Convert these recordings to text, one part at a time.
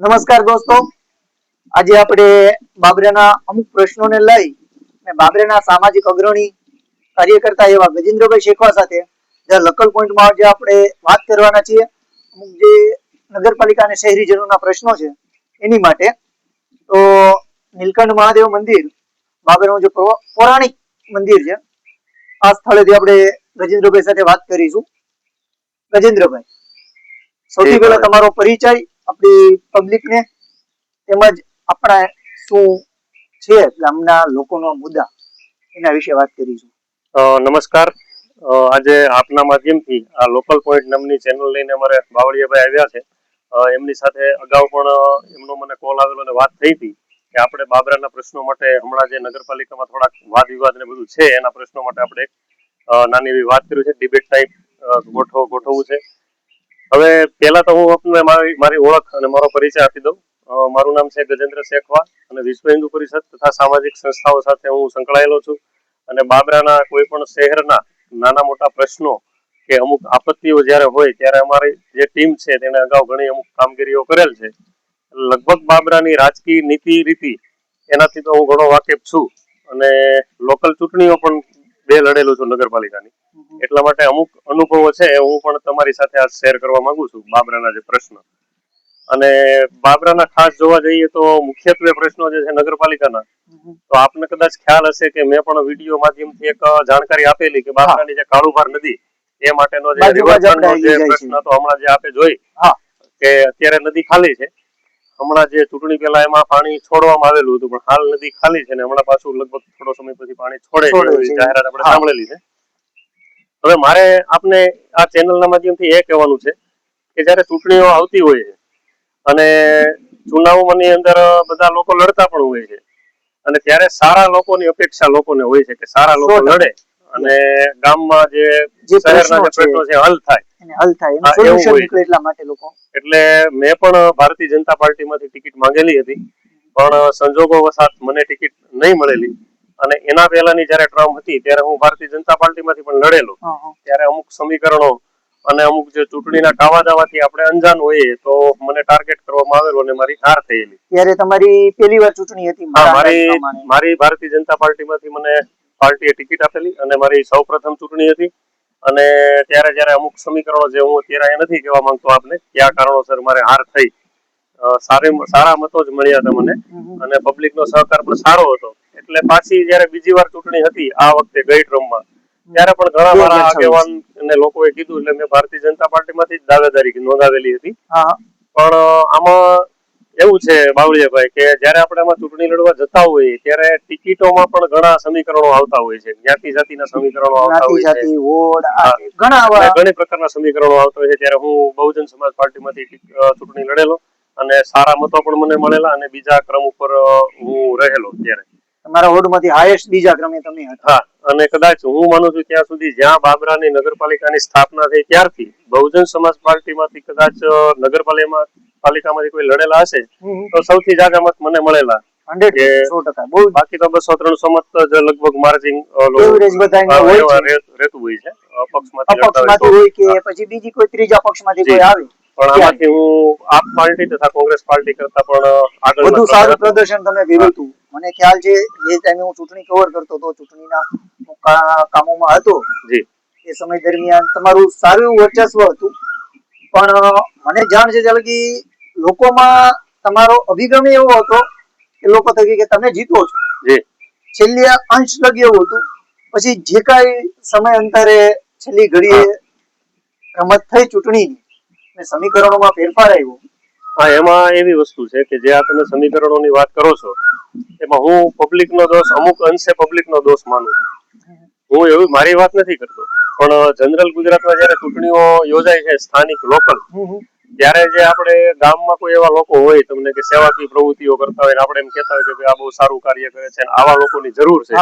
નમસ્કાર દોસ્તો, આજે આપણે બાબરાના અમુક પ્રશ્નોને લઈ બાબરાના સામાજિક અગ્રણી કાર્યકર્તા એવા ગજેન્દ્રભાઈ શેખવા સાથે લોકલ પોઈન્ટમાં જે આપણે વાત કરવાના છીએ. અમુક જે નગરપાલિકા અને શહેરીજનોના પ્રશ્નો છે એની માટે. તો નીલકંઠ મહાદેવ મંદિર બાબરાનું જે પૌરાણિક મંદિર છે, આ સ્થળેથી આપણે ગજેન્દ્રભાઈ સાથે વાત કરીશું. ગજેન્દ્રભાઈ, સૌથી પહેલા તમારો પરિચય આપણી પબ્લિકને તેમજ આપણા શું છે ગામના લોકોનો મુદ્દા એના વિશે વાત કરીશું. નમસ્કાર. આજે આપના માધ્યમથી આ લોકલ પોઈન્ટ નામની ચેનલ લઈને અમારે બાવળિયાભાઈ આવ્યા છે. એમની સાથે અગાઉ પણ એમનો મને કોલ આવેલો અને વાત થઈ હતી કે આપણે બાબરાના પ્રશ્નો માટે હમણાં જે નગરપાલિકામાં થોડાક વાદ વિવાદ ને બધું છે એના પ્રશ્નો માટે આપણે નાની એવી વાત કરી છે, ડિબેટ ટાઈપ ગોઠવવું છે. હવે પહેલા તો હું આપને મારી ઓળખ અને મારો પરિચય આપી દઉં. મારું નામ છે ગજેન્દ્ર શેખવા અને વિશ્વ હિન્દુ પરિષદ તથા સામાજિક સંસ્થાઓ સાથે હું સંકળાયેલો છું. અને બાબરાના કોઈ પણ શહેરના નાના મોટા પ્રશ્નો કે અમુક આપત્તિઓ જ્યારે હોય ત્યારે અમારી જે ટીમ છે તેને અગાઉ ઘણી અમુક કામગીરીઓ કરેલ છે. લગભગ બાબરાની રાજકીય નીતિ રીતિ એનાથી તો હું ઘણો વાકેફ છું અને લોકલ ચૂંટણીઓ પણ 2 લડેલું છું નગરપાલિકાની. એટલા માટે અમુક અનુભવો છે એ હું પણ તમારી સાથે આજ શેર કરવા માંગુ છું બાબરાના જે પ્રશ્ન. અને બાબરાના ખાસ જોવા જઈએ તો મુખ્યત્વે પ્રશ્નો જે છે નગરપાલિકાના, તો આપને કદાચ ખ્યાલ હશે કે મેં પણ વિડીયો માધ્યમથી એક જાણકારી આપેલી કે બાબરાની જે કાળુભાર નદી એ માટેનો જે રિવરફ્રન્ટનો જે પ્રશ્ન હતો હમણાં જે આપે જોઈ કે અત્યારે નદી ખાલી છે. હમણાં જે ચૂંટણી પહેલા એમાં પાણી છોડવામાં આવેલું હતું, પણ હાલ નદી ખાલી છે ને હમણાં પાછું લગભગ થોડો સમય પછી પાણી છોડે છે, જાહેરાત આપણે સાંભળેલી છે. હવે મારે આપને આ ચેનલના માધ્યમથી એ કહેવાનું છે કે જ્યારે ચૂંટણીઓ આવતી હોય છે અને ચુનાવોની અંદર બધા લોકો લડતા પણ હોય છે અને ત્યારે સારા લોકોની અપેક્ષા લોકોને હોય છે કે સારા લોકો લડે અને ગામમાં જે શહેરના જે પ્રશ્નો છે હલ થાય. એટલે મેં પણ ભારતીય જનતા પાર્ટીમાંથી ટિકિટ માંગેલી હતી, પણ સંજોગો વસાત મને ટિકિટ નહીં મળેલી. અને એના પહેલાની જયારે ટર્મ હતી ત્યારે હું ભારતીય જનતા પાર્ટીમાંથી પણ લડેલો. ત્યારે અમુક સમીકરણો અને અમુક જે ચૂંટણીના કાવા દાવાથી આપણે અંજાન હોઈએ તો મને ટાર્ગેટ કરવામાં આવેલો અને મારી હાર થયેલી. ત્યારે તમારી પહેલી વાર ચૂંટણી હતી? મારી ભારતીય જનતા પાર્ટીમાંથી મને પાર્ટીએ ટિકિટ આપેલી અને મારી સૌપ્રથમ ચૂંટણી હતી. અને ત્યારે જયારે અમુક સમીકરણો જે હું અત્યારે નથી કહેવા માંગતો આપને કયા કારણોસર મારે હાર થઈ, સારા મતો જ મળ્યા હતા મને અને પબ્લિકનો સહકાર પણ સારો હતો. એટલે પાછી જયારે બીજી વાર ચૂંટણી હતી આ વખતે ગઈ ટ્રમમાં, ત્યારે પણ ઘણા મારા આગેવાન અને લોકોએ કીધું એટલે મેં ભારતીય જનતા પાર્ટીમાંથી જ દાવેદારી નોંધાવેલી હતી. પણ આમાં એવું છે બાવળિયાભાઈ કે જયારે આપણે આમાં ચૂંટણી લડવા જતા હોઈએ ત્યારે ટિકિટોમાં પણ ઘણા સમીકરણો આવતા હોય છે, જ્ઞાતિ જાતિના સમીકરણો આવતા હોય છે, ઘણી પ્રકારના સમીકરણો આવતા હોય છે. ત્યારે હું બહુજન સમાજ પાર્ટીમાંથી ચૂંટણી લડેલો અને સારા મતો પણ મને મળેલા અને બીજા ક્રમ ઉપર હું રહેલો. ત્યારે તમારા વોર્ડમાંથી હાઈએસ્ટ બીજા ક્રમે તમે હતા. હા, અને કદાચ હું માનું છું ત્યાં સુધી જ્યાં બાબરાની નગરપાલિકાની સ્થાપના થઈ ત્યારથી બહુજન સમાજ પાર્ટીમાંથી કદાચ નગરપાલિકામાંથી કોઈ લડેલા હશે તો સૌથી જાજા મત મને મળેલા. 100%. બાકી તો 200-300 મત જ લગભગ માર્જિન રહેતું હોય છે અપક્ષમાંથી હોય કે પછી બીજી કોઈ ત્રીજા પક્ષમાંથી કોઈ આવે. પણ આમાંથી હું આપ પાર્ટી તથા કોંગ્રેસ પાર્ટી કરતા પણ આગળ વધુ સારું પ્રદર્શન તમે કર્યું હતું. મને ખ્યાલ છે જે ટાઈમે હું ચૂંટણી કવર કરતો હતો, ચૂંટણીના કામોમાં હતો, એ સમય દરમિયાન તમારું સારું એવું વર્ચસ્વ હતું. પણ મને જાણ છે ત્યાં લગી લોકોમાં તમારો અભિગમ એવો હતો કે લોકો થકી કે તમે જીતો છો, છેલ્લે અંશ લગી એવું હતું. પછી જે કાંઈ સમય અંતરે છેલ્લી ઘડીએ રમત થઈ ચૂંટણીની અને સમીકરણોમાં ફેરફાર આવ્યો. હા, એમાં એવી વસ્તુ છે કે જે આ તમે સમીકરણોની વાત કરો છો એમાં હું પબ્લિકનો દોષ અમુક અંશે પબ્લિકનો દોષ માનું છું. હું એવું મારી વાત નથી કરતો, પણ જનરલ ગુજરાતમાં જયારે ચૂંટણીઓ યોજાય છે સ્થાનિક લોકલ, ત્યારે જે આપણે ગામમાં કોઈ એવા લોકો હોય તમને કે સેવાકીય પ્રવૃત્તિઓ કરતા હોય, આપણે એમ કહેતા હોય કે આ બહુ સારું કાર્ય કરે છે, આવા લોકોની જરૂર છે.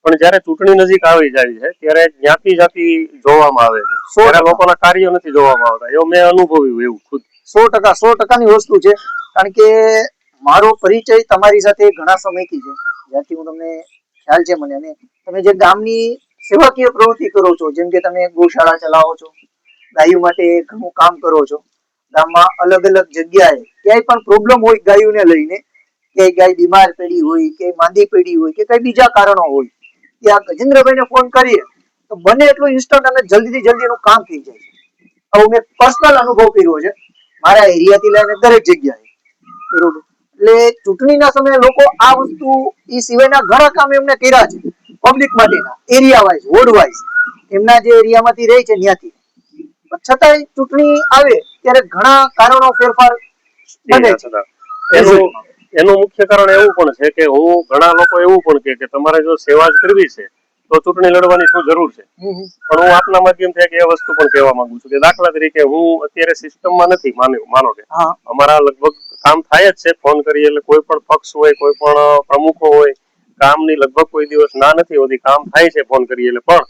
પણ જયારે ચૂંટણી નજીક આવી જાય છે ત્યારે જ્ઞાતિ જાતિ જોવામાં આવે છે, ત્યારે લોકોના કાર્યો નથી જોવામાં આવતા. એવું મેં અનુભવ્યું. એવું ખુદ 100%ની વસ્તુ છે. કારણ કે મારો પરિચય તમારી સાથે ઘણા સમયથી છે, જ્યાંથી હું તમને ખ્યાલ છે મને. અને તમે જે ગામની સેવાકીય પ્રવૃત્તિ કરો છો, જેમ કે તમે ગૌશાળા ચલાવો છો, ગાયો માટે ઘણું કામ કરો છો, ગામમાં અલગ અલગ જગ્યાએ ક્યાંય પણ પ્રોબ્લેમ હોય ગાયોને લઈને, કે ગાય બીમાર પડી હોય, કે માંદી પડી હોય, કે કઈ બીજા કારણો હોય, કે આ ગજેન્દ્રભાઈને ફોન કરીએ તો બને એટલું ઇન્સ્ટન્ટ અને જલ્દીથી જલ્દી એનું કામ થઈ જાય છે. આવું મેં પર્સનલ અનુભવ કર્યો છે મારા એરિયાથી લઈને દરેક જગ્યાએ. બરોબર. એટલે ચૂંટણીના સમયે લોકો આ વસ્તુ એ સિવાયના ઘણા કામ એમને કર્યા છે પબ્લિક માટેના, એરિયા વાઇઝ, વોર્ડ વાઇઝ, એમના જે એરિયામાંથી રહે છે ત્યાંથી. પણ છતાંય ચૂંટણી આવે ત્યારે ઘણા કારણો ફેરફાર બને છે. એનું મુખ્ય કારણ એવું પણ છે કે ઘણા લોકો એવું પણ કે તમારે જો સેવા જ કરવી છે તો ચૂંટણી લડવાની શું જરૂર છે. પણ હું આપના માધ્યમથી એક એ વસ્તુ પણ કહેવા માંગુ છું કે દાખલા તરીકે હું અત્યારે સિસ્ટમમાં નથી, માનો કે અમારા લગભગ કામ થાય જ છે. ફોન કરીએ એટલે કોઈ પણ પક્ષ હોય, કોઈ પણ પ્રમુખો હોય, કામની લગભગ કોઈ દિવસ ના નથી હોતી, કામ થાય છે ફોન કરીએ એટલે. પણ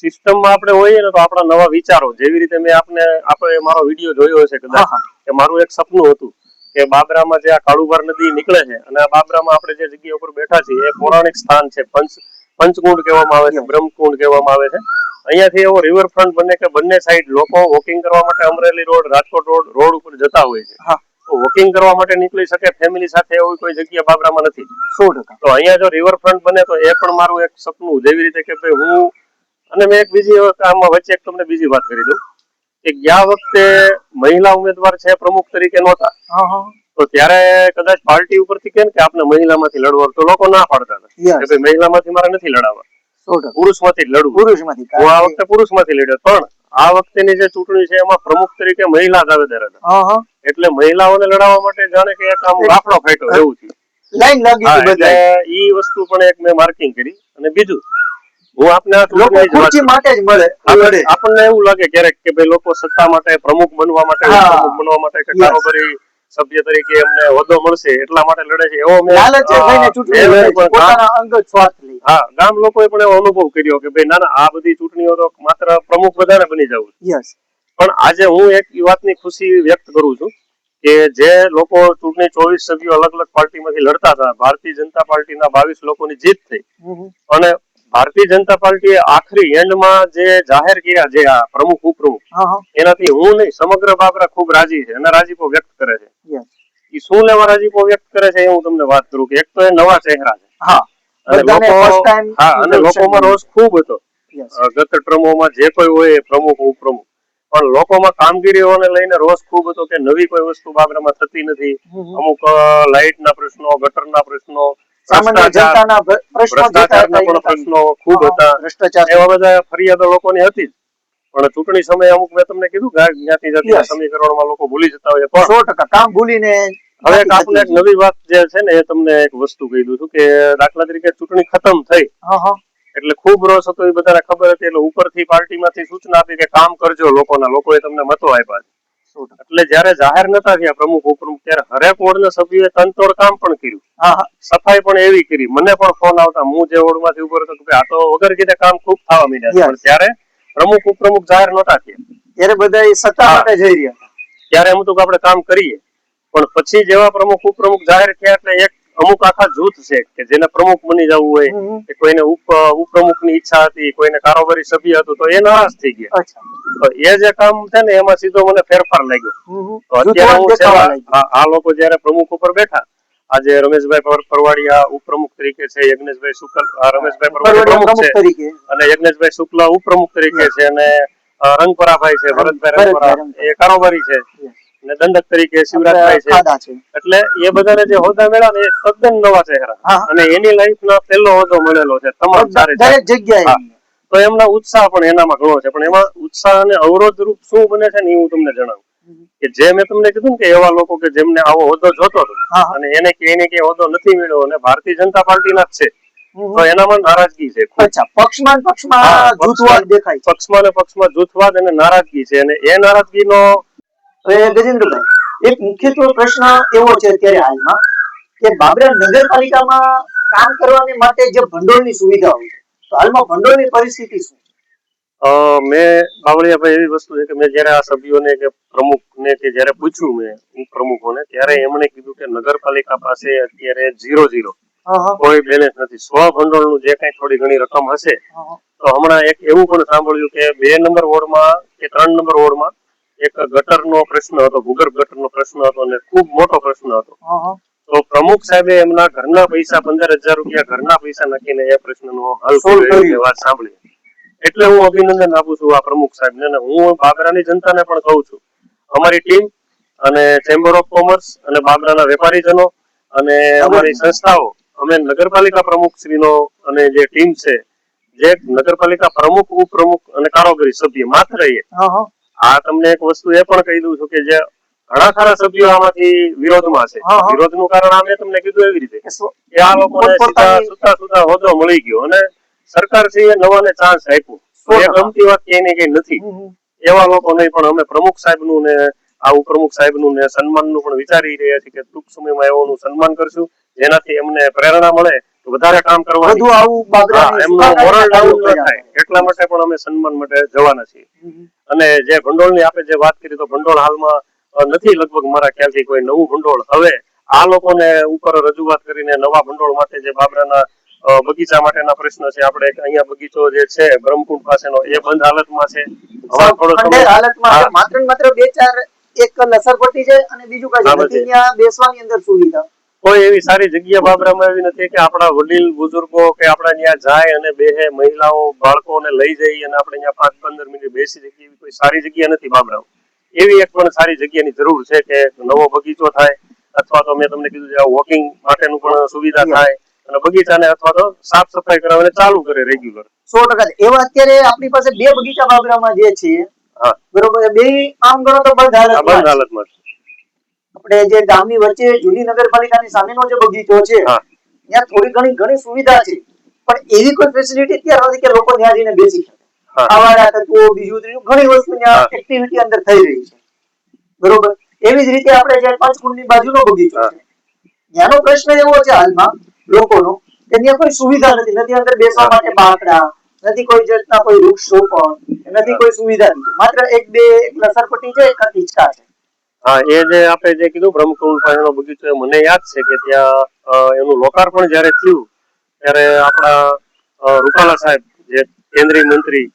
સિસ્ટમમાં આપણે હોઈએ ને તો આપણા નવા વિચારો, જેવી રીતે મેં આપણે મારો વિડીયો જોયો હશે કદાચ, કે મારું એક સપનું હતું કે બાબરામાં જે આ કાળુભાર નદી નીકળે છે અને આ બાબરામાં આપણે જે જગ્યા ઉપર બેઠા છીએ એ પૌરાણિક સ્થાન છે. પંચકુંડ કહેવામાં આવે છે, બ્રહ્મકુંડ કહેવામાં આવે છે. અહીંયાથી એવો રિવરફ્રન્ટ બને કે બંને સાઈડ લોકો વોકિંગ કરવા માટે અમરેલી રોડ, રાજકોટ રોડ ઉપર જતા હોય છે. વોકિંગ કરવા માટે નીકળી શકે ફેમિલી સાથે એવી કોઈ જગ્યા બાબરામાં નથી. 100%. તો અહીંયા જો રિવરફ્રન્ટ બને તો એ પણ મારું એક સપનું, જેવી રીતે કે ભાઈ હું, અને મેં એક બીજી આમાં વચ્ચે એક તમને બીજી વાત કરી દઉં કે ગયા વખતે મહિલા ઉમેદવાર છે પ્રમુખ તરીકે નહોતા, તો ત્યારે કદાચ પાર્ટી ઉપરથી કે આપણે મહિલામાંથી લડવાનું, તો લોકો ના પાડતા હતા કે ભાઈ મહિલામાંથી મારે નથી લડાવવા, પુરુષમાંથી જ લડવું. હું આ વખતે પુરુષમાંથી લડ્યો, પણ આ વખતેની જે ચૂંટણી છે એમાં પ્રમુખ તરીકે મહિલા દાવેદાર હતા. એટલે મહિલાઓને લડાવવા માટે જાણે કે એક આમ રાફડો ફાટ્યો એવું છે. એટલે ઈ વસ્તુ પણ એક મેં માર્કિંગ કરી. અને બીજું, હું આપને આપણને એવું લાગે ક્યારેક કે ભાઈ લોકો સત્તા માટે, પ્રમુખ બનવા માટે, પ્રમુખ બનવા માટે કે કારોબારી સભ્ય તરીકે એમને હોદ્દો મળશે એટલા માટે લડે છે, એવો ગામ લોકોએ પણ એવો અનુભવ કર્યો કે ભાઈ ના આ બધી ચૂંટણીઓ તો માત્ર પ્રમુખ બધાને બની જવું. પણ આજે હું એક વાતની ખુશી વ્યક્ત કરું છું કે જે લોકો ચૂંટણી 24 સભ્યો અલગ અલગ પાર્ટીમાંથી લડતા હતા, ભારતીય જનતા પાર્ટીના 22 લોકોની જીત થઈ. અને ભારતીય જનતા પાર્ટીએ આખરી એન્ડમાં જે જાહેર કર્યા, જે આ પ્રમુખ ઉપપ્રમુખ, એનાથી હું નહીં સમગ્ર બાબરા ખૂબ રાજી છે અને રાજીપો વ્યક્ત કરે છે. એ શું લેવા રાજીપો વ્યક્ત કરે છે એ હું તમને વાત કરું કે એક તો એ નવા ચહેરા છે અને લોકોમાં રોષ ખૂબ હતો. ગત ટર્મોમાં જે કોઈ હોય પ્રમુખ ઉપપ્રમુખ, પણ લોકોમાં કામગીરીઓને લઈને રોષ ખૂબ હતો કે નવી કોઈ વસ્તુ બાબરામાં થતી નથી. અમુક લાઇટના પ્રશ્નો, ગટરના પ્રશ્નો, ભ્રષ્ટાચારના પણ પ્રશ્નો ખૂબ હતા. એવા બધા ફરિયાદો લોકોની હતી. પણ ચૂંટણી સમયે અમુક મેં તમને કીધું કે જ્ઞાતિ જાતિના સમીકરણમાં લોકો ભૂલી જતા હોય, પણ 100% કામ ભૂલીને હવે આપણે એક નવી વાત જે છે ને એ તમને એક વસ્તુ કહી દઉં છું કે દાખલા તરીકે ચૂંટણી ખતમ થઈ એટલે ખૂબ રોષ હતો, એ બધાને ખબર હતી. એટલે ઉપરથી પાર્ટીમાંથી સૂચના આપી કે કામ કરજો લોકોએ તમને મતો આપ્યા. એટલે જયારે જાહેર નતા થયા પ્રમુખ ઉપપ્રમુખ, ત્યારે હરેક વોર્ડના સભ્યોએ તનતોડ કામ પણ કર્યું, સફાઈ પણ એવી કરી. મને પણ ફોન આવતા, હું જે વોર્ડમાંથી ઉપર હતો કે આ તો વગર કીધે કામ ખૂબ થવા માંડ્યા. પણ ત્યારે પ્રમુખ ઉપપ્રમુખ જાહેર નતા થયા, ત્યારે બધા સત્તા માટે જઈ રહ્યા હતા. ત્યારે એમ હતું કે આપણે કામ કરીએ. પણ પછી જેવા પ્રમુખ ઉપપ્રમુખ જાહેર થયા એટલે એક અમુક આખા જૂથ છે કે જેને પ્રમુખ બની જવું હોય, કે કોઈને ઉપપ્રમુખની ઈચ્છા હતી, કોઈને કારોબારી સભ્ય હતું, તો એ નારાજ થઈ ગયા. તો એ જે કામ છે ને એમાં સીધો મને ફેરફાર લાગ્યો. તો અત્યારે આ લોકો જયારે પ્રમુખ ઉપર બેઠા, આજે રમેશભાઈ પરવાડિયા ઉપપ્રમુખ તરીકે છે, યજ્ઞેશભાઈ શુક્લ, રમેશભાઈ પરવાડિયા પ્રમુખ છે અને યજ્ઞેશભાઈ શુક્લ ઉપપ્રમુખ તરીકે છે, અને રંગપરાભાઈ છે, ભરતભાઈ રંગપરા એ કારોબારી છે, અને દંડક તરીકે શિવરાજભાઈ છે. એટલે એ બધાને જે હોદ્દા મળ્યા ને એ તદ્દન નવા ચહેરા, અને એની લાઈફનો પહેલો હોદ્દો મળેલો છે તમામ દરેક જગ્યાએ. તો એમના ઉત્સાહ પણ એનામાં ઘણો છે. પણ એમાં ઉત્સાહ અને અવરોધ રૂપ શું બને છે ને એ હું તમને જણાવું કે જે મેં તમને કીધું કે એવા લોકો કે જેમને આવો હોદ્દો જોતો હતો અને એને કે હોદ્દો નથી મળ્યો અને ભારતીય જનતા પાર્ટીના જ છે, તો એનામાં નારાજગી છે. પક્ષમાં જૂથવાદ અને નારાજગી છે. અને એ નારાજગીનો ગજેન્દ્રભાઈ એક મુખ્યત્વે પ્રશ્ન એવો છે અત્યારે હાલમાં કે બાબરા નગરપાલિકામાં કામ કરવાની માટે જે ભંડોળની સુવિધા હોય, તો હાલમાં ભંડોળની પરિસ્થિતિ શું? મેં બાવળિયાભાઈ એવી વસ્તુ છે કે મેં જયારે આ સભ્યોને કે પ્રમુખને કે જયારે પૂછ્યું મેં ઉપપ્રમુખોને, ત્યારે એમણે કીધું કે નગરપાલિકા પાસે અત્યારે 0 કોઈ બેલેન્સ નથી. સ્વ ભંડોળનું જે કઈ થોડી ઘણી રકમ હશે, તો હમણાં એક એવું પણ સાંભળ્યું કે 2 નંબર વોર્ડમાં કે 3 નંબર વોર્ડમાં એક ગટરનો પ્રશ્ન હતો, ભૂગર્ભ ગટરનો પ્રશ્ન હતો અને ખૂબ મોટો પ્રશ્ન હતો. હા. તો પ્રમુખ સાહેબે એમના ઘરના પૈસા 15,000 રૂપિયા ઘરના પૈસા નાખીને એ પ્રશ્નનો હલ Solve કર્યો કર્યું. એ વાત સાંભળી. એટલે હું અભિનંદન આપું છું આ પ્રમુખ સાહેબને અને હું બાબરાની જનતાને પણ કહું છું, અમારી ટીમ અને ચેમ્બર ઓફ કોમર્સ અને બાબરાના વેપારીજનો અને અમારી સંસ્થાઓ, અમે નગરપાલિકા પ્રમુખ શ્રીનો અને જે ટીમ છે, જે નગરપાલિકા પ્રમુખ, ઉપપ્રમુખ અને કારોબારી સભ્ય માત્ર હા. આ તમને એક વસ્તુ એ પણ કહી દઉં છું કે જે ઘણા ખરા સભ્યો આમાંથી વિરોધમાં છે. હા. વિરોધનું કારણ આ મેં તમને કીધું એવી રીતે કે આ લોકોને સીધા પોતપોતાની સુતા હોદ્દો મળી ગયો અને સરકાર છે એ નવાને ચાન્સ આપ્યો. એ ગમતી વાત ક્યાંય ને ક્યાંય નથી. એવા લોકો નહીં, પણ અમે પ્રમુખ સાહેબનું ને આ ઉપપ્રમુખ સાહેબનું ને સન્માનનું પણ વિચારી રહ્યા છીએ કે ટૂંક સમયમાં એઓનું સન્માન કરશું, જેનાથી એમને પ્રેરણા મળે વધારે કામ કરવાની, બધું આવું બાબરાની એમનું મોરલ ડાઉન ન સુખાકારી થાય એટલા માટે પણ અમે સન્માન માટે જવાના છીએ. અને જે ભંડોળની આપણે જે વાત કરી, તો ભંડોળ હાલમાં નથી લગભગ મારા ખ્યાલથી કોઈ નવું ભંડોળ. હવે આ લોકોને ઉપર રજૂઆત કરીને નવા ભંડોળ માટે જે બાબરાના બગીચા માટેના પ્રશ્ન છે, આપણે અહીંયા બગીચો જે છે બ્રહ્મકુંડ પાસેનો એ બંધ હાલતમાં છે. હવે થોડો ખંડેર સમય હાલતમાં છે. માત્ર ને માત્ર 2-4 એક લસરપટ્ટી છે અને બીજું કાંઈ નથી. ત્યાં બેસવાની અંદર સુવિધા કોઈ એવી સારી જગ્યા બાબરામાં એવી નથી કે આપણા વડીલ બુઝુર્ગો કે આપણા ત્યાં જાય અને બેહે, મહિલાઓ બાળકોને લઈ જઈ અને આપણે ત્યાં 5-15 મિનિટ બેસી શકીએ એવી કોઈ સારી જગ્યા નથી બાબરામાં. એવી એક પણ સારી જગ્યાની જરૂર છે કે નવો બગીચો થાય, અથવા તો મેં તમને કીધું છે વોકિંગ માટેનું પણ સુવિધા થાય અને બગીચાને અથવા તો સાફ સફાઈ કરાવીને ચાલુ કરે રેગ્યુલર. 100% એવા અત્યારે આપણી પાસે 2 બગીચા બાબરામાં જે છે, બરોબર, બે આમ ગણો તો બંધ હાલતમાં છે. આપણે જે ગામની વચ્ચે જૂની નગરપાલિકાની સામેનો જે બગીચો છે, ત્યાં થોડી ઘણી સુવિધા છે, પણ એવી કોઈ ફેસિલિટી અત્યારે નથી કે લોકો ત્યાં જઈને બેસી શકે. આવારા તત્વો, બીજું ત્રીજું ઘણી વસ્તુ ત્યાં એક્ટિવિટી અંદર થઈ રહી છે, બરોબર. એવી જ રીતે આપણે જે પાંચકુંડની બાજુનો બગીચો છે, ત્યાંનો પ્રશ્ન એવો છે હાલમાં લોકોનો કે ત્યાં કોઈ સુવિધા નથી. નથી અંદર બેસવા માટે બાંકડા, નથી કોઈ જાતના કોઈ વૃક્ષ રોપણ, નથી કોઈ સુવિધા નથી. માત્ર એક લસરપટ્ટી છે, એક હિંચકા છે. હા, એ જે આપણે જે કીધું બ્રહ્મકુંડ પાસેનો બગીચો, એ મને યાદ છે કે ત્યાં એનું લોકાર્પણ જ્યારે થયું ત્યારે આપણા રૂપાલા સાહેબ જે કેન્દ્રીય મંત્રી,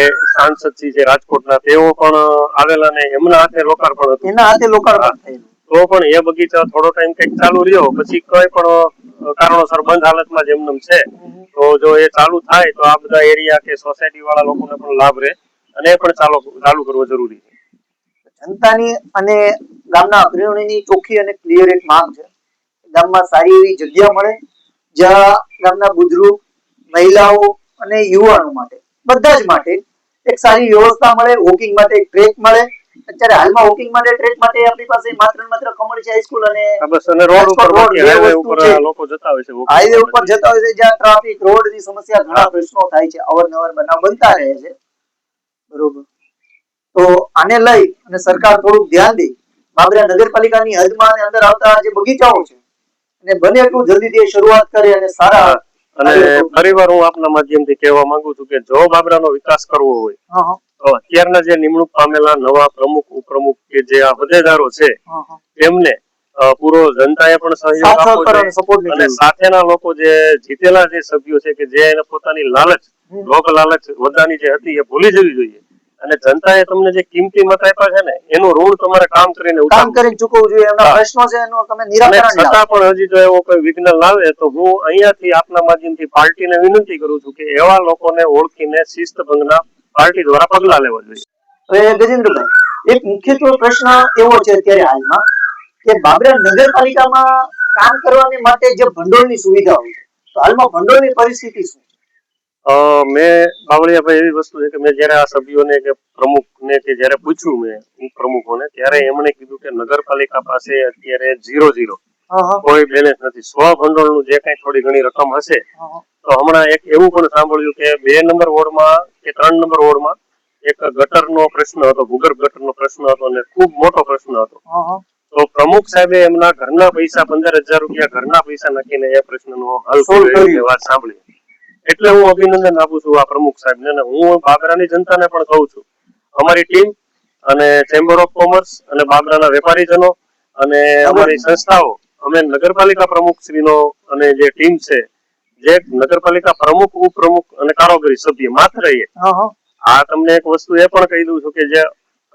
એ સાંસદ છે રાજકોટના, તેઓ પણ આવેલા ને એમના હાથે લોકાર્પણ હતું. એના હાથે લોકાર્પણ થયું. તો પણ એ બગીચા થોડો ટાઈમ કંઈક ચાલુ રહ્યો, પછી કોઈ પણ કારણોસર બંધ હાલતમાં જ એમનેમ છે. તો જો એ ચાલુ થાય તો આ બધા એરિયા કે સોસાયટી વાળા લોકોને પણ લાભ રહે અને એ પણ ચાલુ કરવો જરૂરી છે. જનતાની અને ગામના અગ્રણીની ચોખ્ખી અને ક્લિયર એક માંગ છે. ગામમાં સારી એવી જગ્યા મળે, જ્યાં ગામના બુજુર્ગ, મહિલાઓ અને યુવાનો માટે, બધા જ માટે એક સારી વ્યવસ્થા મળે, વોકિંગ માટે એક ટ્રેક મળે. અત્યારે હાલમાં વોકિંગ માટે ટ્રેક માટે આપણી પાસે માત્ર કમર્શિયલ હાઈસ્કૂલ અને રોડ ઉપર હાઈવે ઉપર લોકો જતા હોય છે, હાઈવે ઉપર જતા હોય છે, જ્યાં ટ્રાફિક, રોડની સમસ્યા, ઘણા પ્રશ્નો થાય છે, અવારનવાર બનાવ બનતા રહે છે, બરોબર. તો આને લઈ અને સરકાર થોડું ધ્યાન દે, બાબરા નગરપાલિકાની હદમાં અંદર આવતા જે બગીચાઓ છે અને બને એટલું જલ્દીથી શરૂઆત કરે અને સારા. અને ફરીવાર હું આપના માધ્યમથી કહેવા માંગુ છું કે જો બાબરાનો વિકાસ કરવો હોય તો અત્યારના જે નિમણૂક પામેલા નવા પ્રમુખ, ઉપપ્રમુખ કે જે આ હોદ્દેદારો છે, તેમને પૂરો જનતાએ પણ સહયોગ આપવો જોઈએ અને સાથેના લોકો જે જીતેલા જે સભ્યો છે કે જે એને પોતાની લાલચ, લોક લાલચ હોદ્દાની જે હતી એ ભૂલી જવી જોઈએ અને જનતાએ તમને જે કિંમતી મત આપ્યા છે ને, એનું ઋણ તમારે કામ કરીને ચૂકવવું જોઈએ. એમના પ્રશ્નો છે એનો તમે નિરાકરણ લાવો. છતાં પણ હજી જો એવો કોઈ વિઘ્ન લાવે તો હું અહીંયાથી આપના માધ્યમથી પાર્ટીને વિનંતી કરું છું કે એવા લોકોને ઓળખીને શિસ્તભંગના પાર્ટી દ્વારા પગલા લેવા જોઈએ. હવે ગજેન્દ્રભાઈ, એક મુખ્યત્વે પ્રશ્ન એવો છે અત્યારે હાલમાં કે બાબરા નગરપાલિકામાં કામ કરવાની માટે જે ભંડોળની સુવિધાઓ છે, તો હાલમાં ભંડોળની પરિસ્થિતિ શું છે? મેં બાવળિયાભાઈ એવી વસ્તુ છે કે મેં જયારે આ સભ્યોને કે પ્રમુખને કે જયારે પૂછ્યું મેં પ્રમુખોને, ત્યારે એમણે કીધું કે નગરપાલિકા પાસે અત્યારે 0 કોઈ બેલેન્સ નથી. સ્વ ભંડોળનું જે કઈ થોડી ઘણી રકમ હશે, તો હમણાં એક એવું પણ સાંભળ્યું કે 2 નંબર વોર્ડમાં કે 3 નંબર વોર્ડમાં એક ગટરનો પ્રશ્ન હતો, ભૂગર્ભ ગટરનો પ્રશ્ન હતો અને ખૂબ મોટો પ્રશ્ન હતો. તો પ્રમુખ સાહેબે એમના ઘરના પૈસા 15,000 રૂપિયા ઘરના પૈસા નાખીને એ પ્રશ્નનો હલ કર્યો એ વાત સાંભળી. એટલે હું અભિનંદન આપું છું આ પ્રમુખ સાહેબને અને હું બાબરાની જનતાને પણ કહું છું, અમારી ટીમ અને ચેમ્બર ઓફ કોમર્સ અને બાબરાના વેપારીજનો અને અમારી સંસ્થાઓ, અમે નગરપાલિકા પ્રમુખ શ્રીનો અને જે ટીમ છે, જે નગરપાલિકા પ્રમુખ, ઉપપ્રમુખ અને કારોબારી સભ્ય માત્ર આ તમને એક વસ્તુ એ પણ કહી દઉં છું કે જે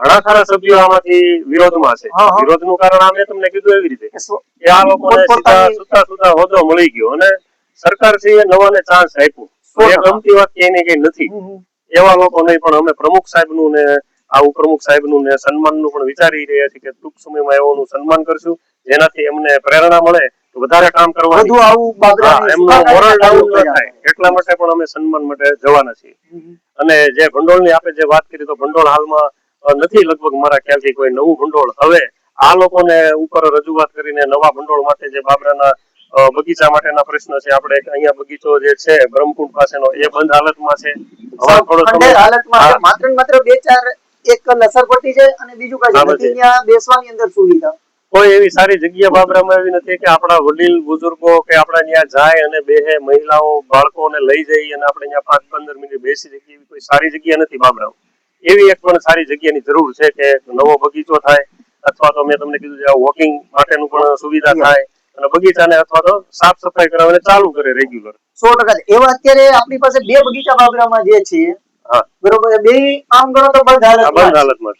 ઘણા ખરા સભ્યો આમાંથી વિરોધમાં છે. હા, હા. વિરોધનું કારણ આ મેં તમને કીધું એવી રીતે કે આ લોકોને સીધા પોતપોતાની સુતા હોદ્દો મળી ગયો અને સરકાર છે એ નવાને ચાન્સ આપ્યો. એ ગમતી વાત કે એની કઈ નથી. એવા લોકો નહીં, પણ અમે પ્રમુખ સાહેબનું ને આ ઉપપ્રમુખ સાહેબનું ને સન્માનનું પણ વિચારી રહ્યા છીએ કે ટૂંક સમયમાં એઓનું સન્માન કરશું, જેનાથી એમને પ્રેરણા મળે તો વધારે કામ કરવાની, બધું આવું બાબરાની એમનું મોરલ ડાઉન ન કર્યા. થાય એટલા માટે પણ અમે સન્માન માટે જવાના છીએ. અને જે ભંડોળની આપણે જે વાત કરી તો ભંડોળ હાલમાં નથી, લગભગ મારા ખ્યાલથી કોઈ નવું ભંડોળ હવે આ લોકોને ઉપર રજૂઆત કરીને નવા ભંડોળ માટે જે બાબરાના બગીચા માટેના પ્રશ્ન છે, આપણે અહીંયા બગીચો જે છે બ્રહ્મકુંડ પાસેનો એ બંધ હાલતમાં છે. હવે થોડો ખંડેર સમય હાલતમાં છે. માત્ર ને માત્ર 2-4 એક લસરપટ્ટી છે અને બીજું કઈ નથી. ત્યાં બેસવાની અંદર સુવિધા કોઈ એવી સારી જગ્યા બાબરામાં એવી નથી કે આપણા વડીલ બુઝુર્ગો કે આપણા ત્યાં જાય અને બેહે, મહિલાઓ બાળકોને લઈ જઈ અને આપણે ત્યાં 5-15 મિનિટ બેસી શકીએ એવી કોઈ સારી જગ્યા નથી બાબરામાં. એવી એક પણ સારી જગ્યાની જરૂર છે કે નવો બગીચો થાય, અથવા તો મેં તમને કીધું છે વોકિંગ માટેનું પણ સુવિધા થાય અને બગીચાને અથવા તો સાફ સફાઈ કરાવીને ચાલુ કરે રેગ્યુલર. 100% એવા અત્યારે આપણી પાસે 2 બગીચા બાબરામાં જે છે, બરોબર, બે આમ ગણો તો બંધ હાલતમાં.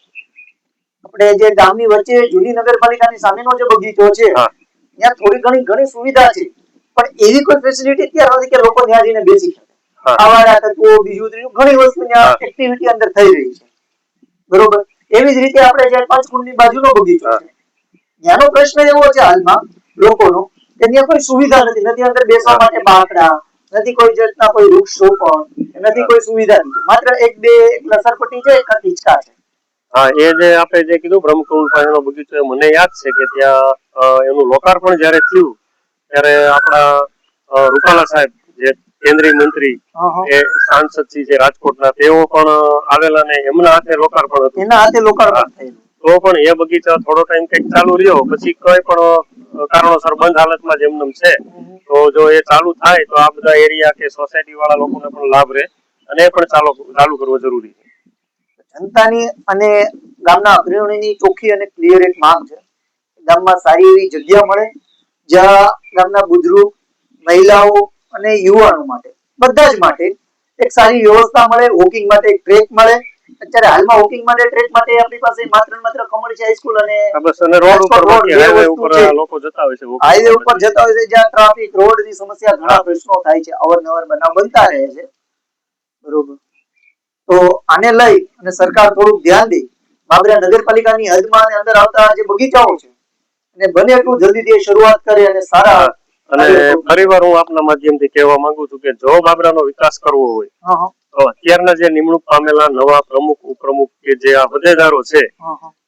આપણે જે ગામની વચ્ચે જૂની નગરપાલિકાની સામેનો જે બગીચો છે ત્યાં થોડી ઘણી સુવિધા છે, પણ એવી કોઈ ફેસિલિટી અત્યારે નથી કે લોકો ત્યાં જઈને બેસી શકે. આવારા તત્વો બીજું ઘણી વસ્તુ ત્યાં એક્ટિવિટી અંદર થઈ રહી છે, બરોબર. એવી જ રીતે આપણે જે પંચકુંડની બાજુનો બગીચો છે ત્યાંનો પ્રશ્ન એવો છે હાલમાં લોકોનો કે ત્યાં કોઈ સુવિધા નથી. નથી અંદર બેસવા માટે બાકડા, નથી કોઈ જાતના કોઈ વૃક્ષો પણ નથી, કોઈ સુવિધા નથી. માત્ર 1-2 લસરપટ્ટી છે, એક હિંચકા છે. હા, એ જે આપણે જે કીધું બ્રહ્મકુંડ પાસેનો બગીચો, મને યાદ છે કે ત્યાં એનું લોકાર્પણ જયારે થયું ત્યારે આપણા રૂપાલા સાહેબ જે કેન્દ્રીય મંત્રી એ સાંસદ છે રાજકોટના, તેઓ પણ આવેલા ને એમના હાથે લોકાર્પણ હતું. એના હાથે લોકાર્પણ થયું. તો પણ એ બગીચા થોડો ટાઈમ કંઈક ચાલુ રહ્યો, પછી કોઈ પણ કારણોસર બંધ હાલતમાં જ એમનેમ છે. તો જો એ ચાલુ થાય તો આ બધા એરિયા કે સોસાયટી વાળા લોકોને પણ લાભ રહે અને એ પણ ચાલુ કરવો જરૂરી છે. જનતાની અને ગામના અગ્રણીની ચોખ્ખી અને ક્લિયર એક માંગ છે. ગામમાં સારી એવી જગ્યા મળે જ્યાં ગામના બુજુર્ગ, મહિલાઓ અને યુવાનો માટે, બધા જ માટે એક સારી વ્યવસ્થા મળે, વોકિંગ માટે એક ટ્રેક મળે. અત્યારે હાલમાં વોકિંગ માટે ટ્રેક માટે આપણી પાસે માત્ર કમળજી હાઈસ્કૂલ અને રોડ ઉપર હાઈવે ઉપર લોકો જતા હોય છે, હાઈવે ઉપર જતા હોય છે, જ્યાં ટ્રાફિક રોડની સમસ્યા ઘણા પ્રશ્નો થાય છે, અવારનવાર બનાવ બનતા રહે છે, બરોબર. તો આને લઈ અને સરકાર થોડુંક ધ્યાન દે, બાબરા નગરપાલિકાની હદમાં અંદર આવતા જે બગીચાઓ છે અને બને એટલું જલ્દીથી શરૂઆત કરે અને સારા. અને ફરીવાર હું આપના માધ્યમથી કહેવા માંગુ છું કે જો બાબરાનો વિકાસ કરવો હોય તો અત્યારના જે નિમણૂક પામેલા નવા પ્રમુખ, ઉપપ્રમુખ કે જે આ હોદ્દેદારો છે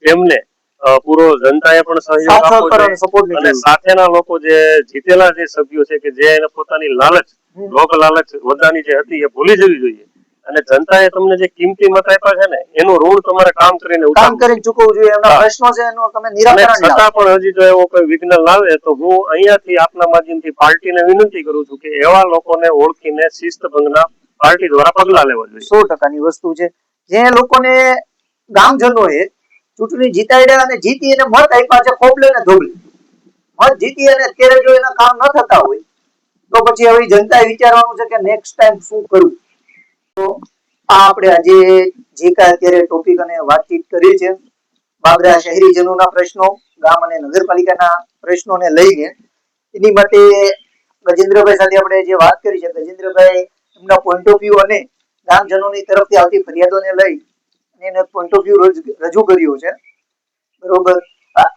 તેમને પૂરો જનતાએ પણ સહયોગ આપવો જોઈએ અને સાથેના લોકો જે જીતેલા જે સભ્યો છે કે જે એને પોતાની લાલચ, લોક લાલચ હોદ્દાની જે હતી એ ભૂલી જવી જોઈએ અને જનતાએ તમને જે કિંમતી મત આપ્યા છે ને એનું ઋણ તમારે કામ કરીને ચૂકવવું જોઈએ. એમના પ્રશ્નો છે એનું તમે નિરાકરણ લાવો. છતાં પણ હજી જો એવો કોઈ વિઘ્ન લાવે તો હું અહીંયાથી આપના માધ્યમથી પાર્ટીને વિનંતી કરું છું કે એવા લોકોને ઓળખીને શિસ્તભંગના પાર્ટી દ્વારા પગલા લેવા જોઈએ. 100%ની વસ્તુ છે. જે લોકોને ગામજનોએ ચૂંટણી જીતાડ્યા અને જીતી અને મત આપ્યા છે ખોબલે ને ધોબલે, મત જીતી અને અત્યારે જો એના કામ ન થતા હોય તો પછી હવે જનતાએ વિચારવાનું છે કે નેક્સ્ટ ટાઈમ શું કરવું. તો આ આપણે આજે જે કાંઈ અત્યારે ટોપિક અને વાતચીત કરી છે બાબરા શહેરીજનોના પ્રશ્નો, ગામ અને નગરપાલિકાના પ્રશ્નોને લઈને, એની માટે ગજેન્દ્રભાઈ સાથે આપણે જે વાત કરી છે, ગજેન્દ્રભાઈ એમના પોઈન્ટ ઓફ વ્યૂ અને ગામજનોની તરફથી આવતી ફરિયાદોને લઈ એને પોઈન્ટ ઓફ વ્યૂ રજૂ કર્યું છે, બરોબર.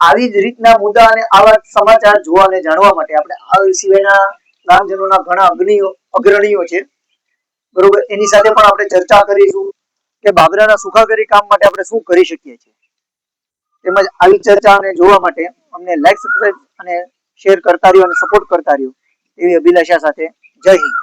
આવી જ રીતના મુદ્દા અને આવા સમાચાર જોવા અને જાણવા માટે આપણે આ સિવાયના ગામજનોના ઘણા અગ્રણીઓ છે, બરોબર, એની સાથે પણ આપણે ચર્ચા કરીશું કે બાબરાના સુખાકારી કામ માટે આપણે શું કરી શકીએ છીએ. તેમજ આવી ચર્ચાને જોવા માટે અમને લાઈક, સબસ્ક્રાઇબ અને શેર કરતા રહ્યો અને સપોર્ટ કરતા રહ્યો એવી અભિલાષા સાથે જય હિન્દ.